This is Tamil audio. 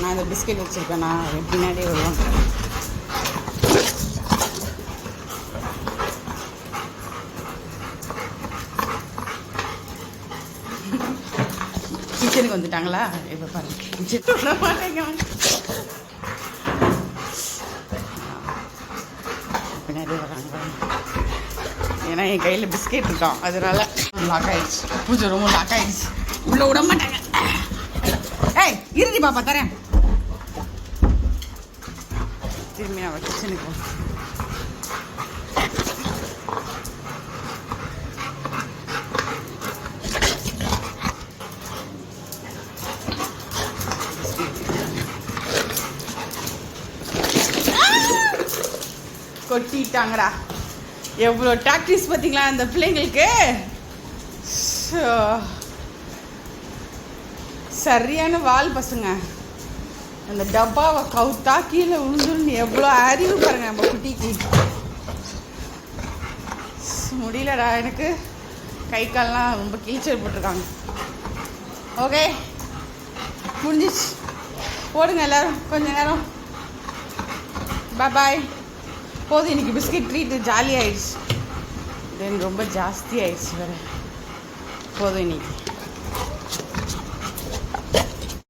நான் இந்த பிஸ்கெட் வச்சுருக்கேண்ணா பின்னாடியே வருவோம். கிச்சனுக்கு வந்துட்டாங்களா? இப்போ பாருங்க கிச்சன் விட மாட்டேங்க. பின்னாடியே வராங்க. ஏன்னா என் கையில் பிஸ்கெட் இருக்கான், அதனால லாக் ஆகிடுச்சு. பூஜை ரொம்ப லாக் ஆகிடுச்சு, உள்ளே விட மாட்டாங்க. ஏய் இறுதி பாப்பா தரேன். திரும்பி அவள் கிச்சனுக்கு கொட்டிட்டாங்கடா. எவ்வளோ டாக்டிஸ் பார்த்தீங்களா அந்த பிள்ளைங்களுக்கு. சரியான வால் பசங்க. அந்த டப்பாவை கவுத்தா கீழே விழுந்துன்னு எவ்வளோ அறிவு பாருங்க நம்ம குட்டிக்கு. முடியலடா எனக்கு, கை கால்லாம் ரொம்ப கீச்சல் போட்டிருக்காங்க. ஓகே முடிஞ்சிச்சு, போடுங்க எல்லோரும் கொஞ்ச நேரம். பாய். போதும், இன்றைக்கி பிஸ்கெட் ட்ரீட்டு ஜாலியாகிடுச்சு. தென் ரொம்ப ஜாஸ்தி ஆகிடுச்சு வேறு. போதும் இன்னைக்கு.